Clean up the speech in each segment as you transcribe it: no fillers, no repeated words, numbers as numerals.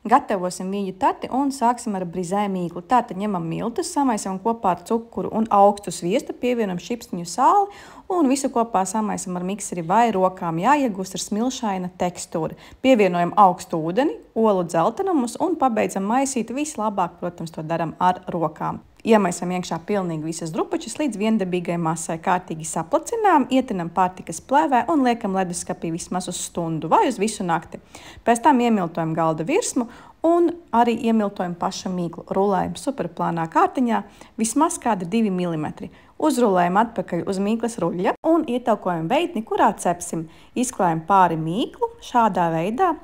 Gatavosim vīģu tarti un sāksim ar brizē mīklu. Tātad ņemam miltus, samaisam kopā ar cukuru un augstu sviestu, pievienam šipstiņu sāli un visu kopā samaisam ar mikseri vai rokām. Jāiegūst ar smilšaina tekstūra. Pievienojam augstu ūdeni, olu dzeltenumus un pabeidzam maisīt. Vislabāk, protams, to daram ar rokām. Iemaisam iekšā pilnīgi visas drupučas līdz viendabīgai masai. Kārtīgi saplacinām, ietinam pārtikas plēvē un liekam leduskapī vismaz uz stundu vai uz visu nakti. Pēc tam iemiltojam galda virsmu un arī iemiltojam pašu mīklu. Rulējam superplānā kārtiņā vismaz kādi 2 mm. Uzrulējam atpakaļ uz mīklas ruļļa un ietalkojam veidni, kurā cepsim. Izklājam pāri mīklu šādā veidā.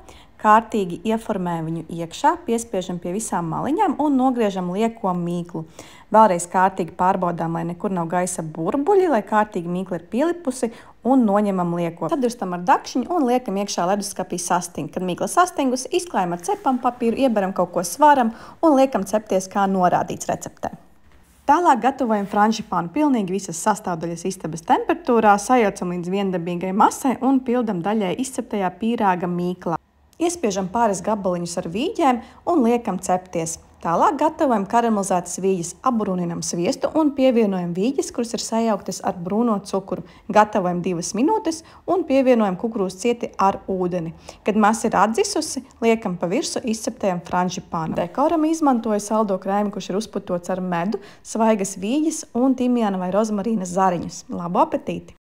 Kārtīgi ieformējam viņu iekšā, piespiežam pie visām maliņām un nogriežam lieko mīklu. Vēlreiz kārtīgi pārbaudām, lai nekur nav gaisa burbuļi, lai kārtīgi mīkla ir pielipusi un noņemam lieko. Sadurstam ar dakšiņu un liekam iekšā leduskapī sastingt. Kad mīkla sastingusi, izklājam ar cepam papīru, ieberam kaut ko svaram un liekam cepties, kā norādīts receptē. Tālāk gatavojam franžipānu. Pilnīgi visas sastāvdaļas istabas temperatūrā, sajaucam līdz viendabīgai masai un pildam daļai izceptajā pīrāga mīklā. Iespiežam pāris gabaliņus ar vīģēm un liekam cepties. Tālāk gatavojam karamelizētas vīģes, apbrūninam sviestu un pievienojam vīģes, kuras ir sajauktas ar brūno cukuru. Gatavojam 2 minūtes un pievienojam kukurūzu cieti ar ūdeni. Kad masa ir atdzisusi, liekam pa virsu izceptajam franžipānam. Dekoram izmantoju saldo krēmu, kurš ir uzputots ar medu, svaigas vīģes un timjāna vai rozmarīna zariņus. Labu apetīti!